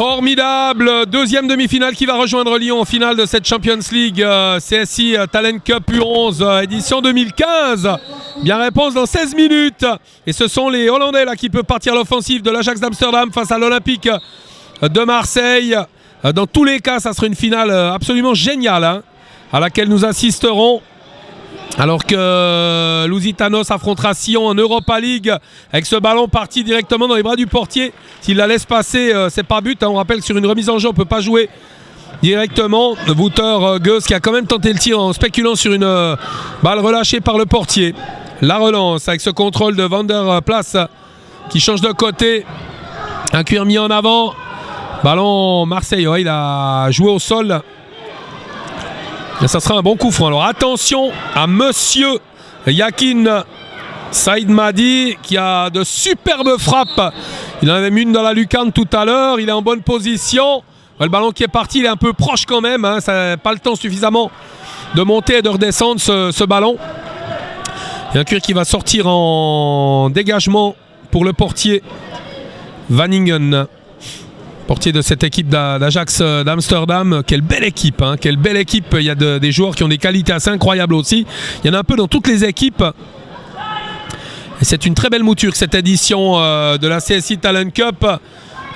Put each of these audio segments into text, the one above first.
Formidable, deuxième demi-finale qui va rejoindre Lyon en finale de cette Champions League CSI Talent Cup U11 édition 2015. Bien réponse dans 16 minutes. Et ce sont les Hollandais là qui peuvent partir à l'offensive de l'Ajax d'Amsterdam face à l'Olympique de Marseille. Dans tous les cas, ça sera une finale absolument géniale à laquelle nous assisterons. Alors que Lusitanos affrontera Sion en Europa League avec ce ballon parti directement dans les bras du portier. S'il la laisse passer, c'est pas but. On rappelle que sur une remise en jeu, on ne peut pas jouer directement. Wouter Geus qui a quand même tenté le tir en spéculant sur une balle relâchée par le portier. La relance avec ce contrôle de Van der Plas qui change de côté. Un cuir mis en avant. Ballon Marseille, il a joué au sol. Et ça sera un bon coup franc. Alors attention à monsieur Yakin Saïd Madi qui a de superbes frappes. Il en avait mis une dans la lucarne tout à l'heure. Il est en bonne position. Le ballon qui est parti, il est un peu proche quand même. Ça n'a pas le temps suffisamment de monter et de redescendre ce ballon. Il y a un cuir qui va sortir en dégagement pour le portier Vanningen. Portier de cette équipe d'Ajax d'Amsterdam. Quelle belle équipe, quelle belle équipe. Il y a des joueurs qui ont des qualités assez incroyables aussi. Il y en a un peu dans toutes les équipes. Et c'est une très belle mouture cette édition de la CSI Talent Cup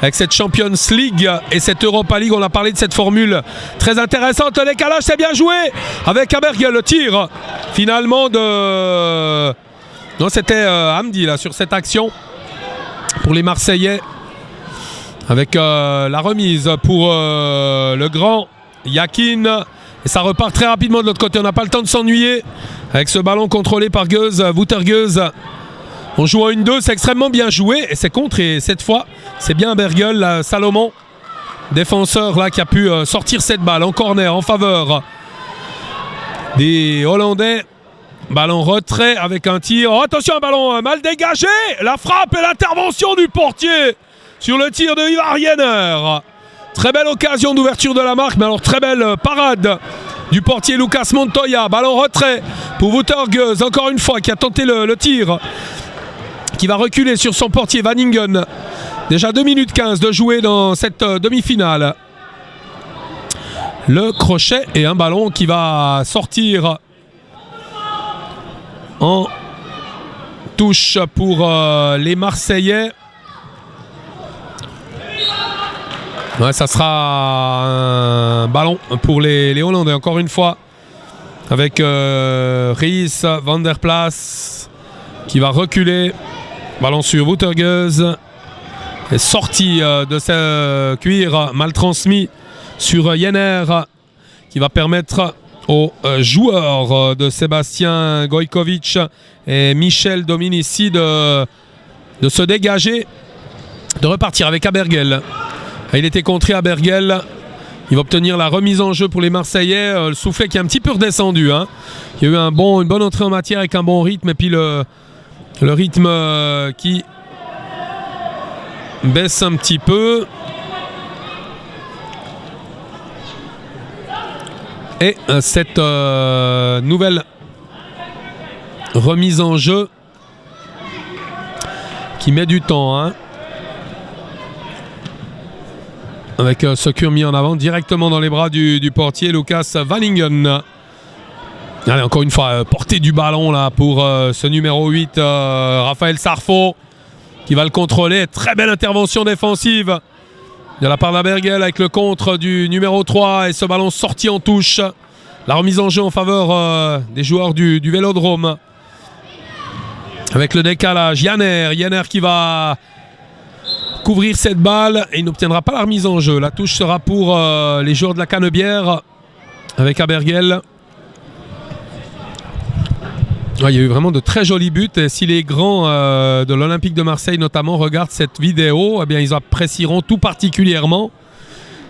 avec cette Champions League et cette Europa League. On a parlé de cette formule très intéressante. Le décalage, c'est bien joué avec Abergel. Le tir finalement de... Non, c'était Hamdi là sur cette action pour les Marseillais. Avec la remise pour le grand Yakin. Et ça repart très rapidement de l'autre côté. On n'a pas le temps de s'ennuyer. Avec ce ballon contrôlé par Geus, Wouter Geus. On joue en 1-2. C'est extrêmement bien joué. Et c'est contré cette fois. C'est bien Bergel, Salomon. Défenseur là qui a pu sortir cette balle en corner en faveur des Hollandais. Ballon retrait avec un tir. Oh, attention, un ballon mal dégagé. La frappe et l'intervention du portier. Sur le tir de Ivar Jenner. Très belle occasion d'ouverture de la marque, mais alors très belle parade du portier Lucas Montoya. Ballon retrait pour Wouter Geus, encore une fois, qui a tenté le tir. Qui va reculer sur son portier Vanningen. Déjà 2 minutes 15 de jouer dans cette demi-finale. Le crochet et un ballon qui va sortir en touche pour les Marseillais. Ouais, ça sera un ballon pour les Hollandais, encore une fois, avec Reis, Van der Plas, qui va reculer. Ballon sur Wouter Geus. Et sortie de ce cuir mal transmis sur Jenner, qui va permettre aux joueurs de Sébastien Gojkovic et Michel Dominici de se dégager, de repartir avec Abergel. Il était contré à Bergel. Il va obtenir la remise en jeu pour les Marseillais. Le soufflet qui est un petit peu redescendu. Il y a eu une bonne entrée en matière avec un bon rythme. Et puis le rythme qui baisse un petit peu. Et cette nouvelle remise en jeu qui met du temps. Avec ce cure mis en avant directement dans les bras du portier Lucas Vanningen. Allez, encore une fois, portée du ballon là pour ce numéro 8, Raphaël Sarfo, qui va le contrôler. Très belle intervention défensive de la part d'Abergel avec le contre du numéro 3 et ce ballon sorti en touche. La remise en jeu en faveur des joueurs du Vélodrome. Avec le décalage, Jenner qui va couvrir cette balle et il n'obtiendra pas la remise en jeu. La touche sera pour les joueurs de la Canebière avec Abergel. Il y a eu vraiment de très jolis buts et si les grands de l'Olympique de Marseille notamment regardent cette vidéo, eh bien, ils apprécieront tout particulièrement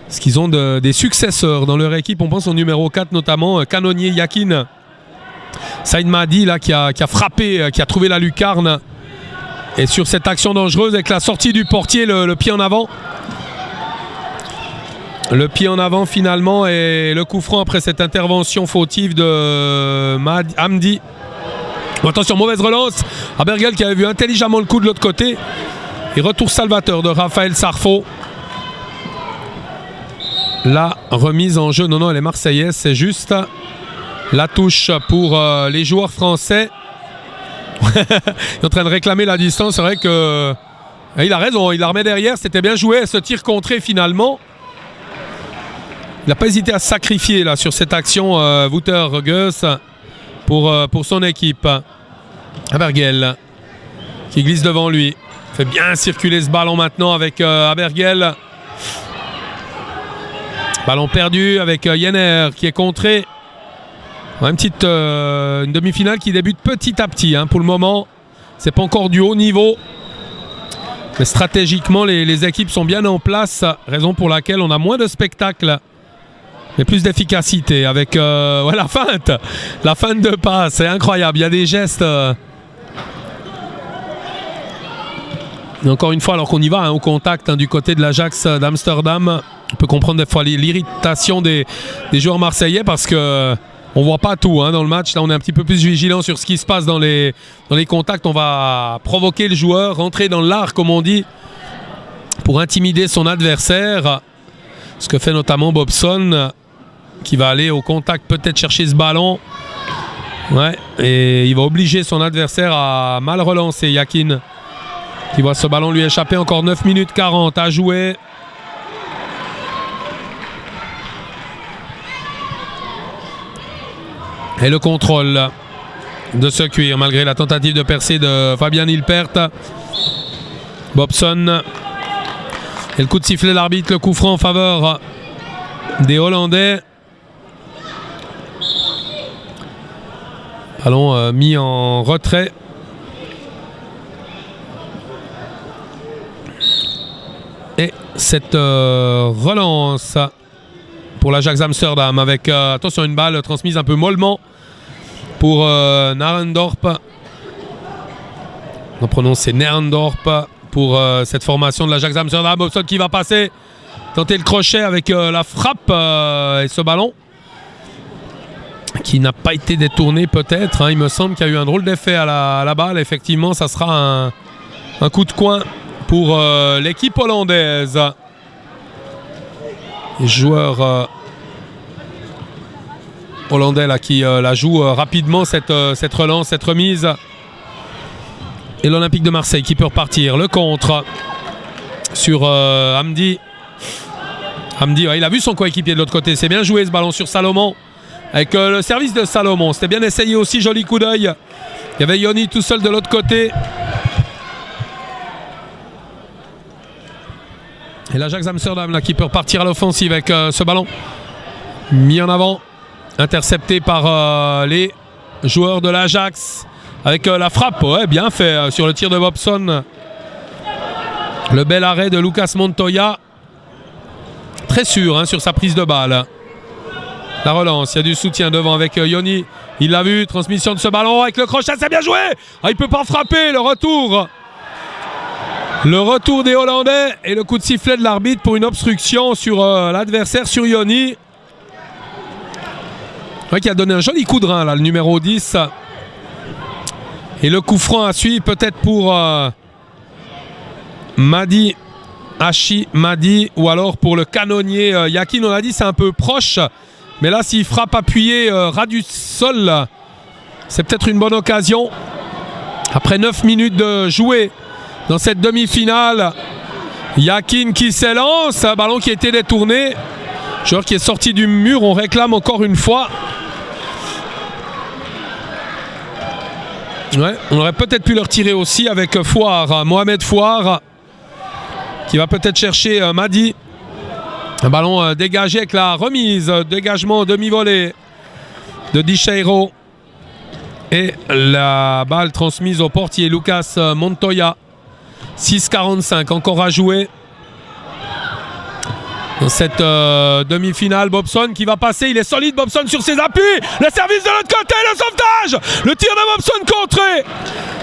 parce qu'ils ont des successeurs dans leur équipe. On pense au numéro 4 notamment, canonnier Yakin Saïd Madi là, qui a frappé, qui a trouvé la lucarne. Et sur cette action dangereuse avec la sortie du portier, le pied en avant. Le pied en avant finalement et le coup franc après cette intervention fautive de Hamdi. Bon, attention, mauvaise relance. Abergel qui avait vu intelligemment le coup de l'autre côté. Et retour salvateur de Raphaël Sarfo. la remise en jeu. Non, elle est marseillaise, c'est juste la touche pour les joueurs français. Il est en train de réclamer la distance. C'est vrai que il a raison, il la remet derrière. C'était bien joué, ce tir contré finalement. Il n'a pas hésité à se sacrifier là, sur cette action, Wouter Gus, pour son équipe. Abergel qui glisse devant lui. Fait bien circuler ce ballon maintenant avec Abergel. Ballon perdu avec Jenner qui est contré. Une demi-finale qui débute petit à petit. Pour le moment, c'est pas encore du haut niveau. Mais stratégiquement, les équipes sont bien en place. Raison pour laquelle on a moins de spectacle. Mais plus d'efficacité avec la feinte. La feinte de passe, c'est incroyable. Il y a des gestes. Et encore une fois, alors qu'on y va au contact du côté de l'Ajax d'Amsterdam, on peut comprendre des fois l'irritation des joueurs marseillais parce que on voit pas tout dans le match. Là, on est un petit peu plus vigilant sur ce qui se passe dans les contacts. On va provoquer le joueur, rentrer dans l'art, comme on dit, pour intimider son adversaire. Ce que fait notamment Bobson, qui va aller au contact, peut-être chercher ce ballon. Ouais, et il va obliger son adversaire à mal relancer. Yakin, qui voit ce ballon lui échapper. Encore 9 minutes 40 à jouer. Et le contrôle de ce cuir, malgré la tentative de percée de Fabian Hilpert. Bobson. Et le coup de sifflet de l'arbitre, le coup franc en faveur des Hollandais. Ballon mis en retrait. Et cette relance pour l'Ajax Amsterdam avec, attention, une balle transmise un peu mollement pour Narendorp. On prononce Nerendorp pour cette formation de l'Ajax Amsterdam. Bobson qui va passer, tenter le crochet avec la frappe et ce ballon qui n'a pas été détourné peut-être. Il me semble qu'il y a eu un drôle d'effet à la balle. Effectivement, ça sera un coup de coin pour l'équipe hollandaise. Les joueurs hollandais là, qui la jouent rapidement, cette relance, cette remise. Et l'Olympique de Marseille qui peut repartir. Le contre sur Hamdi. Hamdi, il a vu son coéquipier de l'autre côté. C'est bien joué ce ballon sur Salomon. Avec le service de Salomon. C'était bien essayé aussi, joli coup d'œil. Il y avait Yoni tout seul de l'autre côté. Et l'Ajax Amsterdam là, qui peut repartir à l'offensive avec ce ballon mis en avant, intercepté par les joueurs de l'Ajax avec la frappe, bien fait sur le tir de Bobson. Le bel arrêt de Lucas Montoya, très sûr sur sa prise de balle. La relance, il y a du soutien devant avec Yoni, il l'a vu, transmission de ce ballon avec le crochet, c'est bien joué. Il ne peut pas frapper, le retour des Hollandais et le coup de sifflet de l'arbitre pour une obstruction sur l'adversaire, sur Yoni. Qui a donné un joli coup de rein là, le numéro 10. Et le coup franc à suivre peut-être pour Madi, Hachi Madi, ou alors pour le canonnier Yakin. On l'a dit, c'est un peu proche, mais là s'il frappe appuyé ras du sol, c'est peut-être une bonne occasion. Après 9 minutes de jouer dans cette demi-finale, Yakin qui s'élance, un ballon qui a été détourné, joueur qui est sorti du mur. On réclame encore une fois. On aurait peut-être pu le retirer aussi avec Fouard, Mohamed Fouard, qui va peut-être chercher Madi. Un ballon dégagé avec la remise, dégagement demi-volée de Dicheiro. Et la balle transmise au portier Lucas Montoya. 6,45 encore à jouer dans cette demi-finale. Bobson qui va passer, il est solide Bobson sur ses appuis, le service de l'autre côté, le sauvetage, le tir de Bobson contré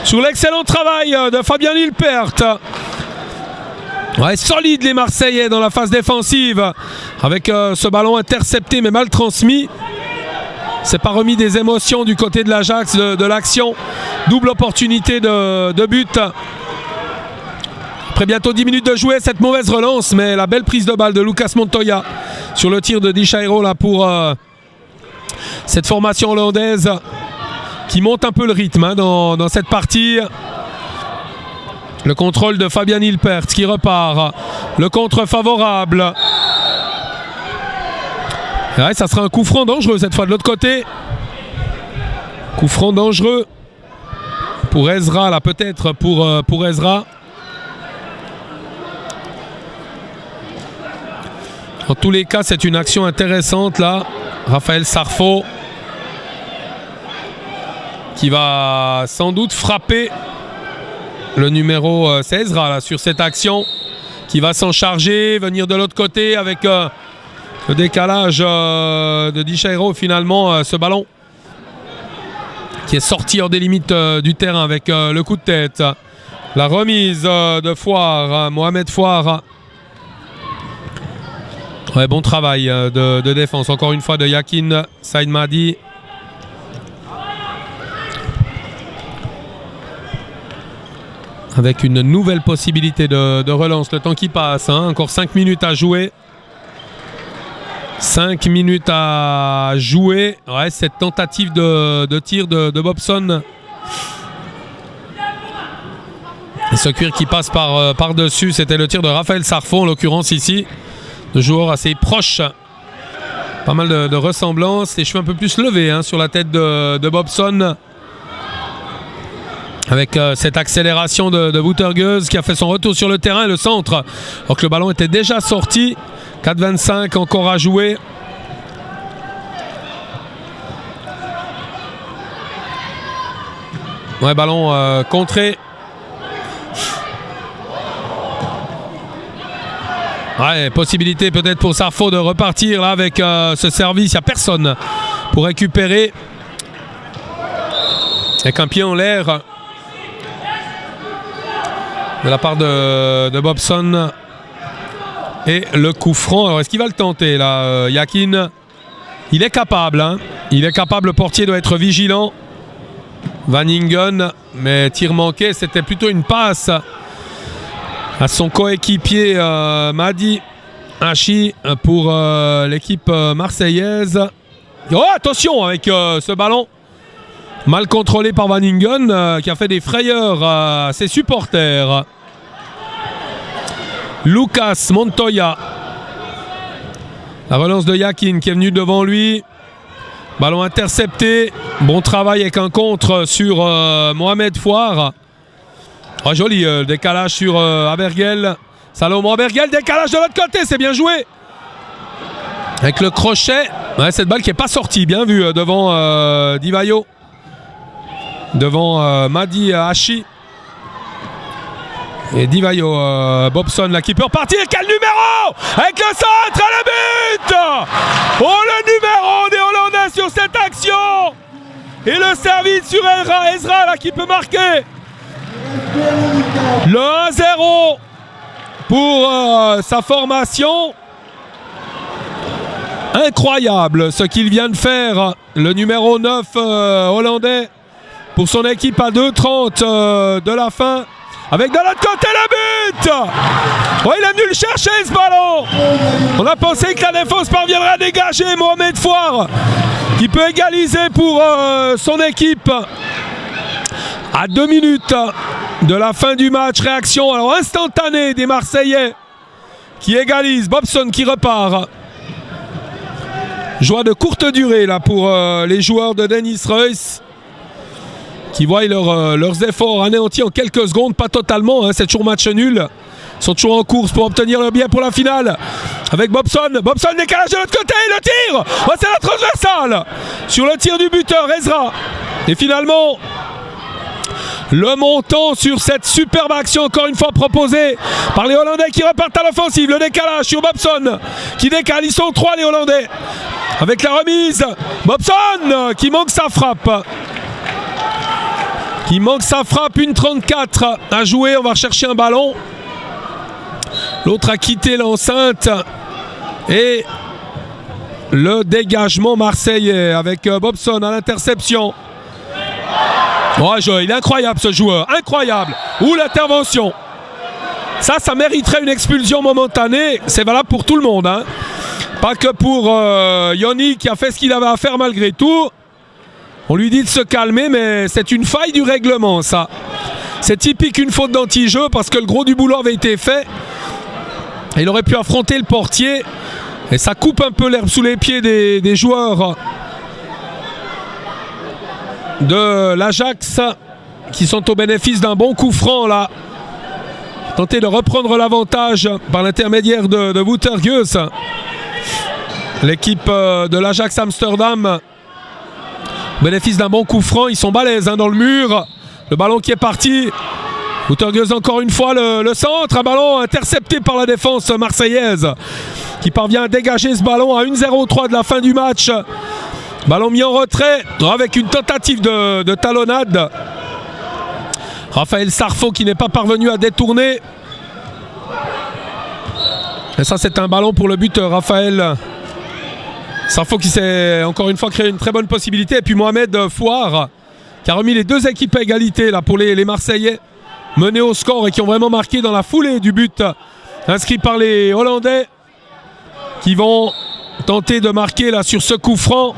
sur l'excellent travail de Fabian Hilpert. Solide les Marseillais dans la phase défensive avec ce ballon intercepté mais mal transmis. C'est pas remis des émotions du côté de l'Ajax de l'action. Double opportunité de but. Après bientôt 10 minutes de jouer, cette mauvaise relance, mais la belle prise de balle de Lucas Montoya sur le tir de Di Jairo là pour cette formation hollandaise qui monte un peu le rythme hein, dans cette partie. Le contrôle de Fabian Hilpert qui repart. Le contre favorable. Ouais, ça sera un coup franc dangereux cette fois de l'autre côté. Coup franc dangereux pour Ezra là peut-être pour Ezra. En tous les cas c'est une action intéressante là. Raphaël Sarfo qui va sans doute frapper le numéro 16 là, sur cette action, qui va s'en charger, venir de l'autre côté avec le décalage de Di Jairo finalement, ce ballon qui est sorti hors des limites du terrain avec le coup de tête. La remise de Foire, Mohamed Foire. Ouais, bon travail de défense encore une fois de Yakin Saïd Mahdi. Avec une nouvelle possibilité de relance. Le temps qui passe, hein. Encore 5 minutes à jouer. 5 minutes à jouer. Ouais, cette tentative de tir de Bobson. Et ce cuir qui passe par-dessus, c'était le tir de Raphaël Sarfo en l'occurrence ici. De joueurs assez proches. Pas mal de ressemblances. Les cheveux un peu plus levés hein, sur la tête de Bobson. Avec cette accélération de Woutergeuse qui a fait son retour sur le terrain et le centre. Alors que le ballon était déjà sorti. 4-25 encore à jouer. Ouais, ballon contré. Ouais, possibilité peut-être pour Sarfo de repartir là avec ce service. Il n'y a personne pour récupérer. Avec un pied en l'air. De la part de Bobson. Et le coup franc. Alors est-ce qu'il va le tenter là, Yakin? Il est capable. Hein. Il est capable. Le portier doit être vigilant. Van Ingen. Mais tir manqué. C'était plutôt une passe à son coéquipier Mahdi Hachi pour l'équipe marseillaise. Oh, attention avec ce ballon. Mal contrôlé par Van Ingen qui a fait des frayeurs à ses supporters. Lucas Montoya. La relance de Yakin qui est venu devant lui. Ballon intercepté. Bon travail avec un contre sur Mohamed Foire. Oh, joli décalage sur Abergel. Salomon Abergel, décalage de l'autre côté, c'est bien joué. Avec le crochet. Ouais, cette balle qui n'est pas sortie. Bien vu devant Divayo. Devant Mahdi Hachi. Et Divayo, Bobson là qui peut repartir. Quel numéro! Avec le centre et le but! Oh, le numéro des Hollandais sur cette action! Et le service sur Ezra là qui peut marquer. Le 1-0 pour sa formation. Incroyable ce qu'il vient de faire, le numéro 9 hollandais. Pour son équipe à 2:30 de la fin. Avec de l'autre côté le but. Oh, il est venu le chercher ce ballon. On a pensé que la défense parviendrait à dégager Mohamed Foire. Qui peut égaliser pour son équipe. À 2 minutes de la fin du match. Réaction alors instantanée des Marseillais. Qui égalise. Bobson qui repart. Joie de courte durée là pour les joueurs de Dennis Reus. Qui voient leurs efforts anéantis en quelques secondes, pas totalement, hein, c'est toujours match nul. Ils sont toujours en course pour obtenir le billet pour la finale. Avec Bobson, décalage de l'autre côté, le tir. Oh, c'est la transversale sur le tir du buteur, Ezra. Et finalement, le montant sur cette superbe action, encore une fois proposée par les Hollandais qui repartent à l'offensive. Le décalage sur Bobson qui décale, ils sont 3 les Hollandais. Avec la remise, Bobson qui manque sa frappe. Qui manque sa frappe, 1:34 à jouer, on va rechercher un ballon. L'autre a quitté l'enceinte. Et le dégagement marseillais avec Bobson à l'interception. Oh, il est incroyable ce joueur, incroyable. Ouh, l'intervention. Ça mériterait une expulsion momentanée. C'est valable pour tout le monde. Hein. Pas que pour Yoni qui a fait ce qu'il avait à faire malgré tout. On lui dit de se calmer, mais c'est une faille du règlement, ça. C'est typique une faute d'anti-jeu parce que le gros du boulot avait été fait. Il aurait pu affronter le portier. Et ça coupe un peu l'herbe sous les pieds des joueurs de l'Ajax qui sont au bénéfice d'un bon coup franc là. Tenter de reprendre l'avantage par l'intermédiaire de Wouter Geus. L'équipe de l'Ajax Amsterdam, au bénéfice d'un bon coup franc, ils sont balèzes dans le mur. Le ballon qui est parti. Wouter Geus encore une fois le centre. Un ballon intercepté par la défense marseillaise qui parvient à dégager ce ballon à 1-0-3 de la fin du match. Ballon mis en retrait avec une tentative de talonnade. Raphaël Sarfo qui n'est pas parvenu à détourner. Et ça c'est un ballon pour le but Raphaël Sarfo qui s'est encore une fois créé une très bonne possibilité. Et puis Mohamed Fouar qui a remis les deux équipes à égalité là, pour les Marseillais menés au score et qui ont vraiment marqué dans la foulée du but inscrit par les Hollandais, qui vont tenter de marquer là sur ce coup franc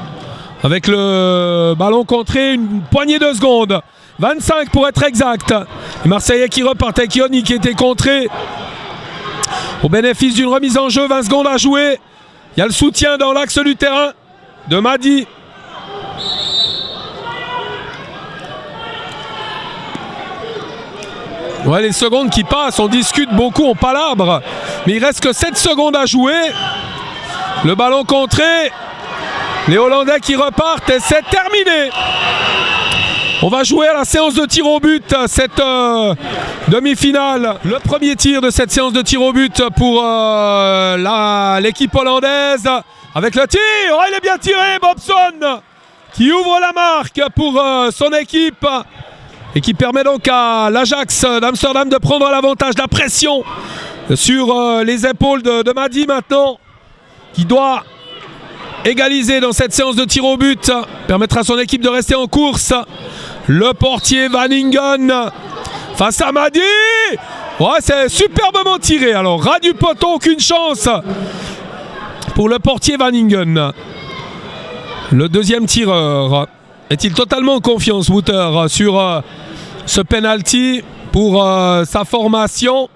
avec le ballon contré, une poignée de secondes, 25 pour être exact. Les Marseillais qui repartent avec Yoni qui était contré au bénéfice d'une remise en jeu, 20 secondes à jouer. Il y a le soutien dans l'axe du terrain de Madi. Ouais, les secondes qui passent, on discute beaucoup, on palabre, mais il reste que 7 secondes à jouer. Le ballon contré, les Hollandais qui repartent et c'est terminé. On va jouer à la séance de tir au but, cette demi-finale. Le premier tir de cette séance de tir au but pour l'équipe hollandaise. Avec le tir, oh, il est bien tiré, Bobson qui ouvre la marque pour son équipe. Et qui permet donc à l'Ajax d'Amsterdam de prendre l'avantage, la pression sur les épaules de Madi maintenant, qui doit égaliser dans cette séance de tir au but, permettre à son équipe de rester en course. Le portier Van Ingen face à Madi. Ouais, c'est superbement tiré. Alors, ras du poteau, aucune chance pour le portier Van Ingen. Le deuxième tireur. Est-il totalement en confiance, Wouter, sur ce penalty pour sa formation?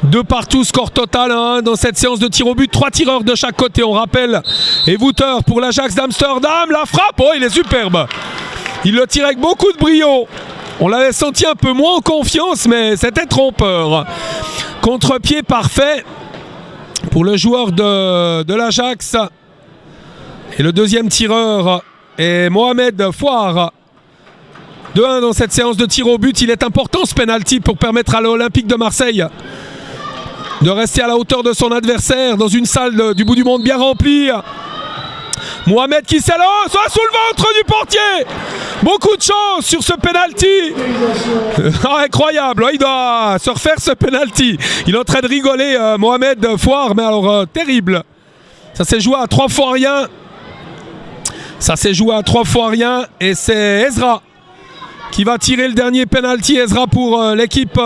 2 partout, score total 1 dans cette séance de tir au but. 3 tireurs de chaque côté, on rappelle. Et Wouter pour l'Ajax d'Amsterdam. La frappe, oh, il est superbe. Il le tire avec beaucoup de brio. On l'avait senti un peu moins en confiance, mais c'était trompeur. Contre-pied parfait pour le joueur de l'Ajax. Et le deuxième tireur est Mohamed Fouar. 2-1 dans cette séance de tir au but. Il est important ce penalty pour permettre à l'Olympique de Marseille de rester à la hauteur de son adversaire dans une salle du bout du monde bien remplie. Mohamed qui s'élance sous le ventre du portier. Beaucoup de chance sur ce penalty. Incroyable, il doit se refaire ce penalty. Il est en train de rigoler, Mohamed Fouar, mais alors terrible. Ça s'est joué à 3 fois rien. Ça s'est joué à 3 fois rien et c'est Ezra qui va tirer le dernier penalty. Ezra pour l'équipe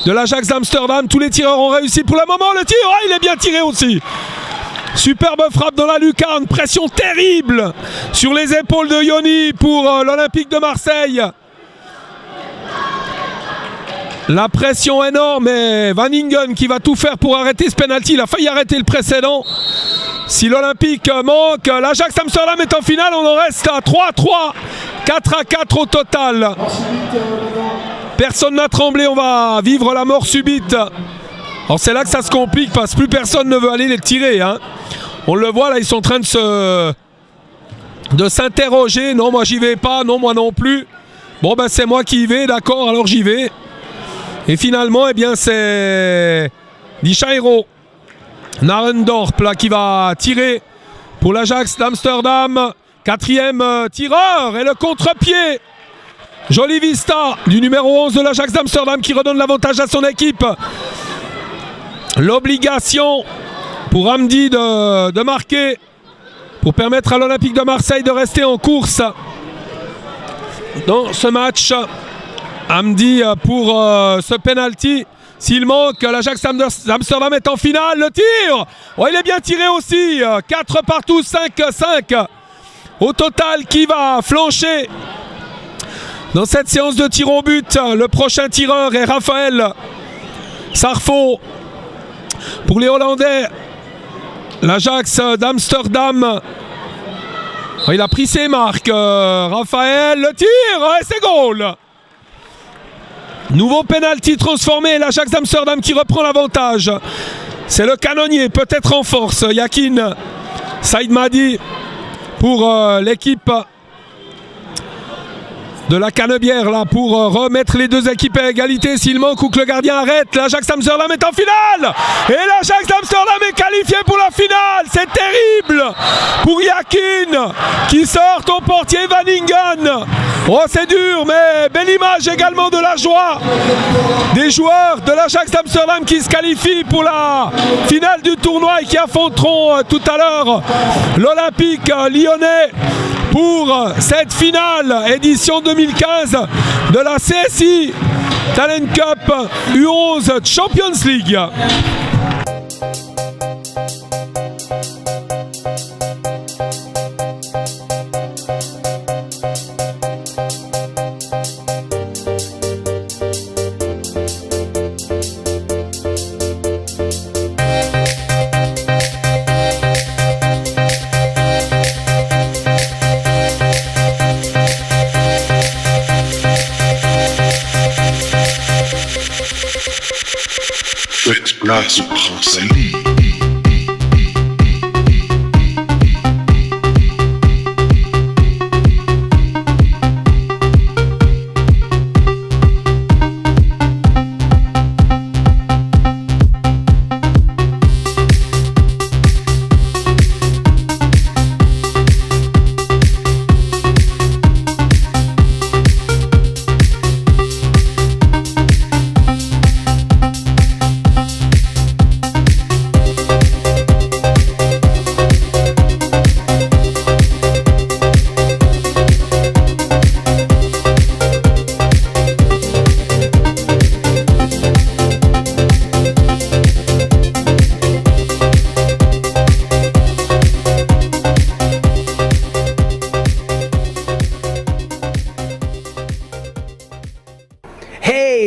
de l'Ajax d'Amsterdam. Tous les tireurs ont réussi pour le moment. Le tir, il est bien tiré aussi. Superbe frappe dans la lucarne. Pression terrible sur les épaules de Yoni pour l'Olympique de Marseille. La pression énorme et Van Ingen qui va tout faire pour arrêter ce penalty. Il a failli arrêter le précédent. Si l'Olympique manque, l'Ajax Amsterdam est en finale. On en reste à 3-3. 4-4 au total. Personne n'a tremblé. On va vivre la mort subite. Alors c'est là que ça se complique parce que plus personne ne veut aller les tirer. On le voit là, ils sont en train de s'interroger. Non, moi j'y vais pas. Non, moi non plus. Bon ben c'est moi qui y vais. D'accord, alors j'y vais. Et finalement, eh bien c'est Dichairo Narendorp là qui va tirer pour l'Ajax d'Amsterdam. 4e tireur et le contre-pied. Jolie vista du numéro 11 de l'Ajax d'Amsterdam qui redonne l'avantage à son équipe. L'obligation pour Hamdi de marquer pour permettre à l'Olympique de Marseille de rester en course dans ce match. Hamdi pour ce penalty. S'il manque, l'Ajax Amsterdam est en finale. Le tir, oh, il est bien tiré aussi. 4 partout, 5-5. Au total, qui va flancher dans cette séance de tir au but? Le prochain tireur est Raphaël Sarfo. Pour les Hollandais, l'Ajax d'Amsterdam. Oh, il a pris ses marques. Raphaël, le tir, et c'est goal. Nouveau penalty transformé, l'Ajax d'Amsterdam qui reprend l'avantage. C'est le canonnier, peut-être en force, Yakin Saïd Madi pour l'équipe de la Canebière là, pour remettre les deux équipes à égalité s'il manque ou que le gardien arrête. L'Ajax d'Amsterdam est en finale et l'Ajax d'Amsterdam est qualifié pour la finale. C'est terrible pour Yakin qui sort au portier Vaningen. Oh, c'est dur, mais belle image également de la joie des joueurs de l'Ajax d'Amsterdam qui se qualifient pour la finale du tournoi et qui affronteront tout à l'heure l'Olympique lyonnais pour cette finale édition 2015 de la CSI Talent Cup U11 Champions League. Expresso Roseli.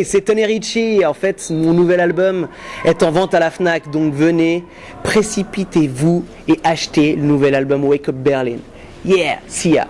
C'est Tony Ricci. En fait, mon nouvel album est en vente à la Fnac, donc venez, précipitez-vous et achetez le nouvel album Wake Up Berlin. Yeah, see ya.